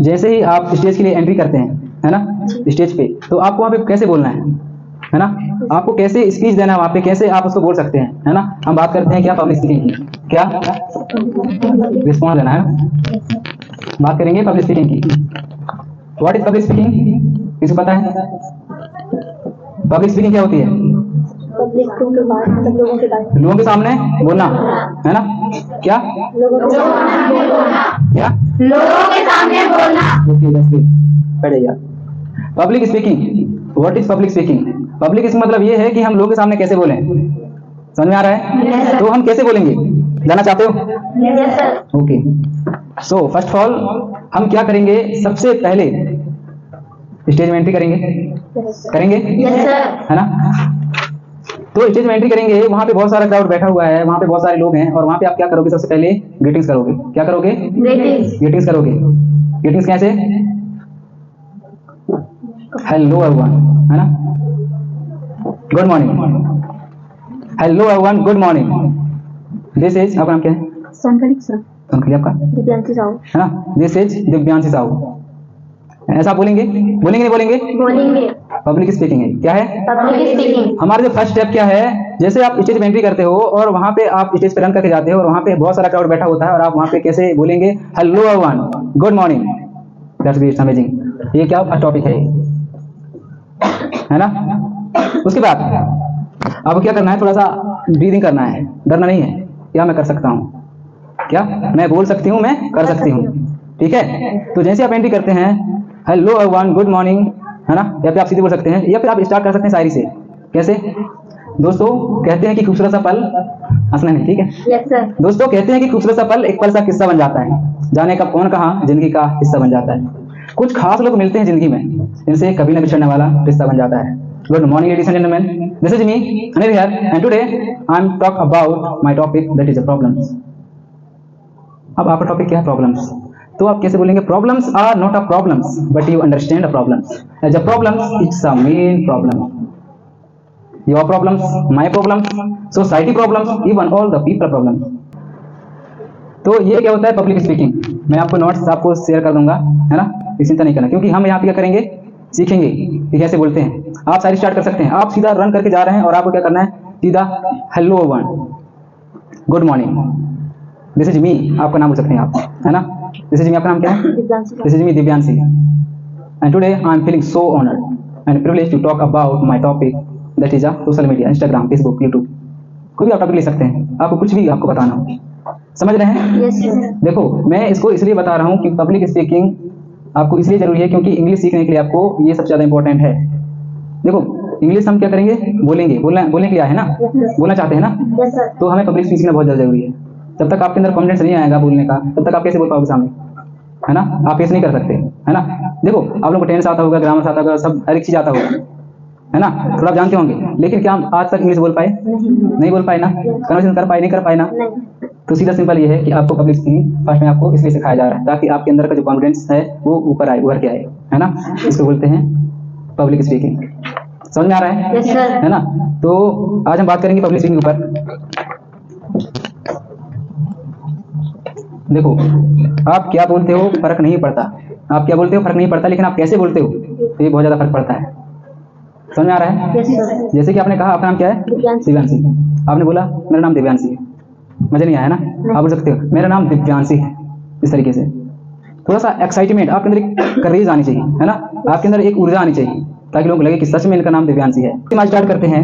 जैसे ही आप स्टेज के लिए एंट्री करते हैं, है ना, स्टेज पे, तो आपको वहाँ पे कैसे बोलना है ना, आपको कैसे स्पीच देना है वहाँ पे, कैसे आप उसको बोल सकते हैं, है ना। हम बात करते हैं क्या पब्लिक स्पीकिंग की, क्या रिस्पॉन्स देना है, बात करेंगे पब्लिक स्पीकिंग की। व्हाट इज पब्लिक स्पीकिंग, किसी पता है पब्लिक स्पीकिंग क्या होती है? पब्लिक के बारे में, लोगों के सामने बोलना, है ना, क्या लोगों के सामने बोलना, क्या लोगों के सामने बोलना। ओके, दैट्स गुड, बढ़िया। Public speaking, what is public speaking? Public speaking मतलब ये है कि हम लोगों के सामने कैसे बोलें, समझ में आ रहा है? yes, तो हम कैसे बोलेंगे, जानना चाहते हो? yes, sir. Okay, so first of all हम क्या करेंगे, सबसे पहले स्टेज में एंट्री करेंगे, करेंगे Yes, sir. है ना। तो स्टेज में एंट्री करेंगे, वहां पे बहुत सारा क्राउड बैठा हुआ है, वहां पे बहुत सारे लोग हैं, और वहां पे आप क्या करोगे, सबसे पहले ग्रीटिंग्स करोगे। क्या करोगे? Greetings. ग्रीटिंग्स करोगे। ग्रीटिंग्स कैसे? हेलो एवरीवन, है ना, good morning, hello everyone, good morning. This is, आपका नाम क्या है? संकलित सर, संकलित आपका, दिव्यांशी साहू, है ना, दिस इज दिव्यांशी साहू। ऐसा बोलेंगे, बोलेंगे नहीं बोलेंगे? बोलेंगे। पब्लिक स्पीकिंग है, क्या है? Public speaking. हमारा जो फर्स्ट स्टेप क्या है, जैसे आप स्टेज पे एंट्री करते हो और वहां पे आप स्टेज पे रन करके जाते हो और वहां पे बहुत सारा क्राउड बैठा होता है और आप वहां पे कैसे बोलेंगे, hello everyone, good morning, that's great, amazing. ये क्या टॉपिक है ना। उसके बाद अब क्या करना है, थोड़ा सा ब्रीदिंग करना है, डरना नहीं है। क्या मैं कर सकता हूँ, क्या मैं बोल सकती हूँ, मैं कर सकती हूँ, ठीक है। तो जैसे आप एंट्री करते हैं, हेलो एवरीवन, गुड मॉर्निंग, है ना, या फिर आप सीधे बोल सकते हैं, या फिर आप स्टार्ट कर सकते हैं शायरी से। कैसे? दोस्तों कहते हैं कि खूबसूरत सा पल, हंसना नहीं, ठीक है। Yes, sir. दोस्तों कहते हैं कि खूबसूरत सा पल एक पल सा किस्सा बन जाता है, जाने कब कौन कहाँ जिंदगी का हिस्सा बन जाता है। कुछ खास लोग मिलते हैं जिंदगी में, जिनसे कभी न बिछड़ने वाला रिश्ता बन जाता है। Good morning ladies and gentleman, this is me Anil here and today I am talk about my topic, that is a problems. अब आपका टॉपिक क्या है? प्रॉब्लम्स। तो आप कैसे बोलेंगे? Problems are not a problems but you understand a problems as a problems, it's a main problem. Your problems, my problems, society problems, even all the people problems. तो ये क्या होता है पब्लिक स्पीकिंग। मैं आपको नोट्स आपको share कर दूंगा, है ना, चिंता नहीं करना, क्योंकि हम यहाँ पे क्या करेंगे, सीखेंगे कि कैसे बोलते हैं। आप सारी स्टार्ट कर सकते हैं, आप सीधा रन करके जा रहे हैं और आपको क्या करना है, सीधा hello one, good morning, this is मी, आपका नाम बोल सकते हैं आप, है ना। दिस इज मी, आपका नाम क्या है? This is me Divyanshi, and today I am feeling so honoured and privilege to talk about my topic, that is a social media, Instagram, Facebook, YouTube, कोई भी आप टॉपिक ले सकते हैं, आपको कुछ भी आपको बताना हो। समझ रहे हैं? Yes, sir. देखो मैं इसको इसलिए बता रहा हूँ कि पब्लिक स्पीकिंग आपको इसलिए जरूरी है क्योंकि इंग्लिश सीखने के लिए आपको ये सबसे ज़्यादा इंपॉर्टेंट है। देखो इंग्लिश हम क्या करेंगे, बोलेंगे, बोलने के लिए आए हैं ना, बोलना चाहते हैं ना, Yes, sir. तो हमें पब्लिक स्पीकिंग बहुत ज़्यादा जरूरी है। जब तक आपके अंदर कॉन्फिडेंस नहीं आएगा बोलने का, तब तक आप कैसे बोल पाओगे सामने, है ना, आप फेस नहीं कर सकते, है ना। देखो आप लोग को टेंस आता होगा, ग्रामर आता होगा, सब हर एक चीज़ आता होगा, है ना, थोड़ा आप जानते होंगे, लेकिन क्या हम आज तक इंग्लिश बोल पाए? नहीं बोल पाए ना, कन्वर्सेशन कर पाए, नहीं कर पाए ना। तो सीधा सिंपल ये है कि आपको पब्लिक स्पीकिंग फर्स्ट में आपको इसलिए सिखाया जा रहा है ताकि आपके अंदर का जो कॉन्फिडेंस है वो ऊपर आए, उभर के आए, है ना। इसको बोलते हैं पब्लिक स्पीकिंग। समझ में आ रहा है? Yes, sir. है ना। तो आज हम बात करेंगे पब्लिक स्पीकिंग के ऊपर। देखो आप क्या बोलते हो फर्क नहीं पड़ता, आप क्या बोलते हो फर्क नहीं पड़ता, लेकिन आप कैसे बोलते हो तो ये बहुत ज़्यादा फर्क पड़ता है। समझ में आ रहा है? Yes, sir. जैसे कि आपने कहा आपका नाम क्या है? दिव्यांशी। दिव्यांशी। आपने बोला मेरा नाम दिव्यांशी है, मजा नहीं आया ना। आप बोल सकते हो मेरा नाम दिव्यांशी है, इस तरीके से थोड़ा सा एक्साइटमेंट आपके अंदर, एक करेज आनी चाहिए, है ना, आपके अंदर एक ऊर्जा आनी चाहिए ताकि लोगों को लगे कि सच में इनका नाम दिव्यांशी है। आज स्टार्ट करते हैं,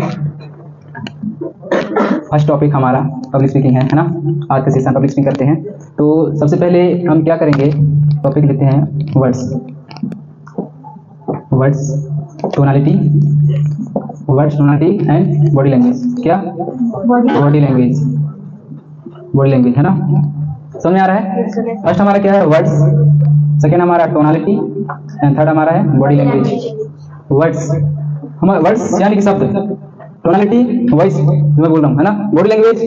फर्स्ट टॉपिक हमारा पब्लिक स्पीकिंग है ना। आज का सेशन पब्लिक स्पीकिंग करते हैं। तो सबसे पहले हम क्या करेंगे, टॉपिक लेते हैं words, words tonality, words tonality and body language. क्या? बॉडी लैंग्वेज, बॉडी लैंग्वेज, है ना। समझ में आ रहा है? फर्स्ट हमारा क्या है, वर्ड्स, सेकेंड हमारा टोनालिटी एंड थर्ड हमारा है बॉडी लैंग्वेज। वर्ड्स, हमारे वर्ड्स यानी कि शब्द, टोनालिटी वॉइस मैं बोल रहा हूँ, है ना। बॉडी लैंग्वेज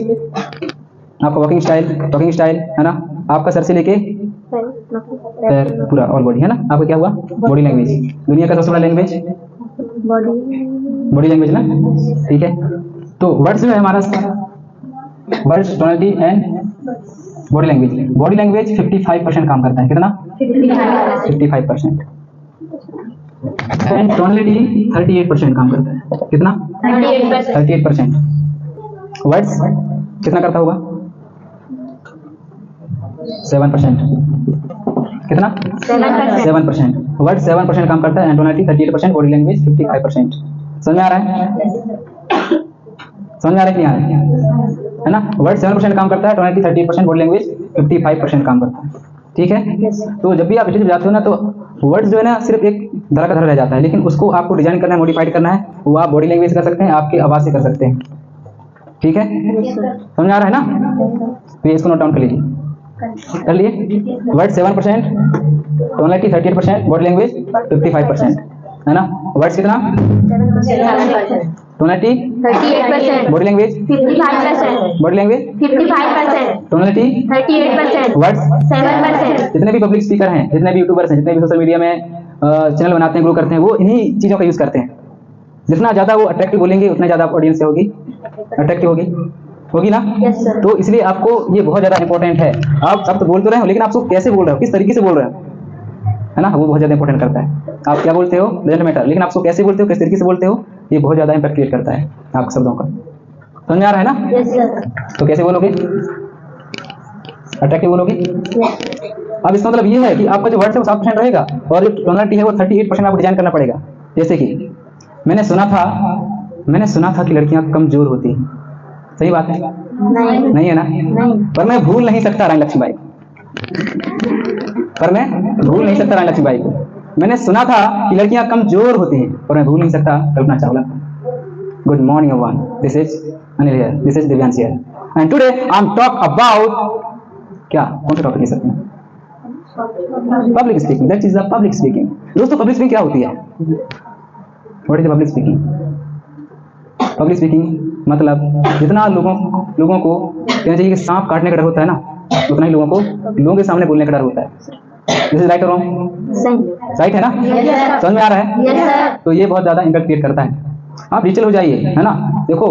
आपका वॉकिंग स्टाइल, टॉकिंग स्टाइल, है ना, आपका सर से लेके पैर पूरा और बॉडी, है ना। आपका क्या हुआ, बॉडी लैंग्वेज। दुनिया का सबसे बड़ा लैंग्वेज बॉडी लैंग्वेज ना, ठीक है। तो वर्ड्स जो है हमारा, words tonality and body language 55% काम करता है। कितना? 55%। एंड टोनलिटी 38% काम करता है। कितना? 38%। वर्ड्स कितना करता होगा? 7%। कितना? 7%। वर्ड 7% काम करता है, एंड टोनलिटी 38%, बॉडी लैंग्वेज 55%। समझ में आ रहा है? समझ में आ रहा है कि नहीं आ रहा है ना? वर्ड 7% काम करता है, टोनलिटी 38%, बॉडी लैंग्वेज 55% काम करता है। ठीक है? तो जब भी आप स्टेज पे जाते हो ना, तो वर्ड्स जो है ना सिर्फ एक धरा का धरा रह जाता है, लेकिन उसको आपको डिजाइन करना है, मॉडिफाइड करना है, वो आप बॉडी लैंग्वेज कर सकते हैं, आपकी आवाज से कर सकते हैं। ठीक है? समझ में आ रहा है ना? तो इसको नोट डाउन कर लीजिए। कर लिए? वर्ड 7%, टोनलिटी 38%, बॉडी लैंग्वेज 55%, है ना? वर्ड्स कितना? Tonality 38%, body language 55%, body language 55%, tonality 38%, words. 7%। जितने भी पब्लिक स्पीकर हैं, जितने भी यूट्यूबर्स हैं, जितने भी सोशल मीडिया में चैनल बनाते हैं, ग्रो करते हैं, वो इन्हीं चीज़ों का यूज़ करते हैं। जितना ज़्यादा वो अट्रैक्टिव बोलेंगे, उतना ज़्यादा ऑडियंस होगी, अट्रैक्टिव होगी ना? Yes, sir. तो इसलिए आपको ये बहुत ज़्यादा इंपॉर्टेंट है। आप सब तो बोल तो रहे हो, लेकिन आप उसको कैसे बोल रहे हो, किस तरीके से बोल रहे हो, है ना? वो बहुत ज़्यादा इंपॉर्टेंट करता है। आप क्या बोलते हो डजंट मैटर, लेकिन आप उसको कैसे बोलते हो, किस तरीके से बोलते हो, ये बहुत ज़्यादा इम्पैक्ट क्रिएट करता है आपके शब्दों का। समझ में आ रहा है ना? Yes, sir. तो कैसे बोलोगे? अट्रैक्टिव बोलोगे? अब इसका मतलब ये है कि आपका जो वर्ड है वो 7% रहेगा, और जो टोनलिटी है वो 38% आपको डिजाइन करना पड़ेगा। जैसे कि मैंने सुना था कि लड़कियां कमजोर होती हैं। सही बात है? नहीं है ना? नहीं। पर मैं भूल नहीं सकता रानी लक्ष्मीबाई को। मैंने सुना था कि लड़कियां कमजोर होती हैं, पर मैं भूल नहीं सकता Kalpana Chawla. Good morning everyone, this is Anil here, this is Divyansh here, and today I am talk about क्या? कौन सा टॉपिक ले सकते हैं? Public speaking. That is the public speaking. दोस्तों, पब्लिक स्पीकिंग क्या होती है? What is the public speaking? Public speaking मतलब जितना लोगों को कहना चाहिए कि सांप काटने का डर होता है ना, उतना ही लोगों के सामने बोलने का डर होता है। दिस इज राइट और रॉन्ग? राइट है ना? समझ में आ रहा है? Yes, sir. तो ये बहुत ज़्यादा इम्पैक्ट क्रिएट करता है। आप डिजिटल हो जाइए, है ना? देखो,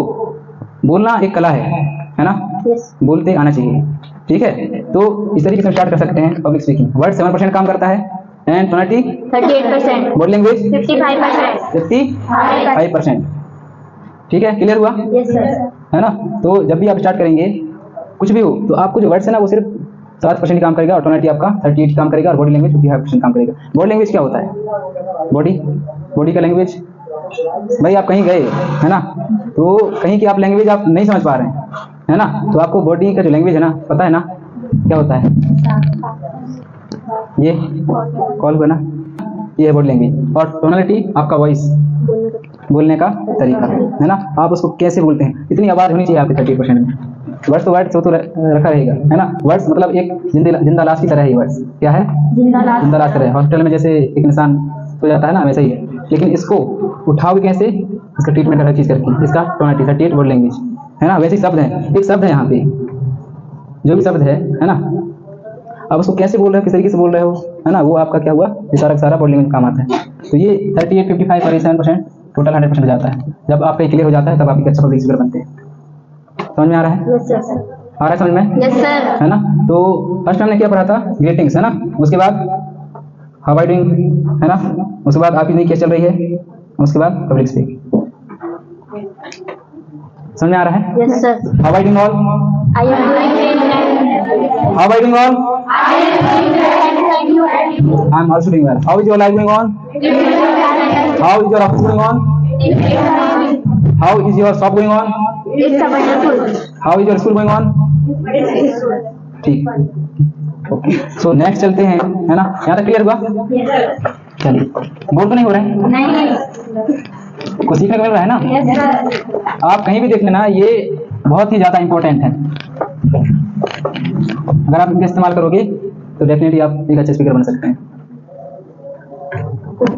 बोलना एक कला है ना? Yes. बोलते आना चाहिए। ठीक है? तो इस तरीके से स्टार्ट कर सकते हैं पब्लिक स्पीकिंग। वर्ड 7% काम करता है, एंड टोनलिटी 38%, बॉडी लैंग्वेज 55%, 55%। ठीक है? क्लियर हुआ? Yes, sir. है ना? तो जब भी आप स्टार्ट करेंगे कुछ भी हो, तो आपको जो वर्ड्स है ना वो सिर्फ 7% काम करेगा, और टोनलिटी आपका 38 काम करेगा, और बॉडी लैंग्वेज 55% काम करेगा। बॉडी लैंग्वेज क्या होता है? बॉडी का लैंग्वेज, भाई आप कहीं गए, है ना, तो कहीं की आप लैंग्वेज आप नहीं समझ पा रहे हैं, है ना, तो आपको बॉडी का जो लैंग्वेज है ना, पता है ना क्या होता है? ये कॉल हुआ ना, ये है बॉडी लैंग्वेज। और टोनलिटी आपका वॉइस, बोलने का तरीका, है ना? आप उसको कैसे बोलते हैं, इतनी आवाज़ होनी चाहिए आपके 30% में। वर्ड्स तो वर्ड्स तो रखा रहेगा, है ना? वर्ड्स मतलब एक जिंदा लाश की तरह है। वर्ड्स क्या है? जिंदा लाश तरह है। हॉस्पिटल में जैसे एक इंसान सो जाता है ना, वैसे ही है। लेकिन इसको उठाओगे कैसे? इसका ट्रीटमेंट हर चीज़ करके, इसका टोनलिटी 38 बॉडी लैंग्वेज, है ना? वैसे ही शब्द है, एक शब्द है यहाँ पे, जो भी शब्द है ना, आप उसको कैसे बोल रहे हो, किस तरीके से बोल रहे हो, है ना, वो आपका क्या हुआ, ये सारा बॉडी लैंग्वेज काम आता है। तो ये 38, 55 और 7% टोटल 100% हो जाता है। जब आपका क्लियर हो जाता है तब आप एक अच्छा पब्लिक स्पीकर बनते हैं। समझ में आ रहा है? Yes, sir. आ रहा है समझ में? Yes, sir. है ना? तो फर्स्ट हमने क्या पढ़ा था? ग्रीटिंग्स, है ना? उसके बाद हाउ आर यू डूइंग, है ना? उसके बाद आपकी नई क्या चल रही है, उसके बाद पब्लिक स्पीकिंग। समझ में आ रहा है? Yes, sir. How are you doing all? I am doing great. How are you doing all? I am doing great. Thank you. I am also doing well. How is your life going on? How is your office going on? How is your shop going on? It's a wonderful. How is your school going on? ठीक, okay. So next चलते हैं, है ना? यहाँ तक clear हुआ? Yes, sir. चलिए, बोल तो नहीं हो रहे हैं? नहीं. कुछ सीखने को मिल रहा है ना? Yes, sir. आप कहीं भी देख लेना, ये बहुत ही ज़्यादा इम्पोर्टेंट है। अगर आप इनका इस्तेमाल करोगे तो डेफिनेटली आप एक अच्छे स्पीकर बन सकते हैं।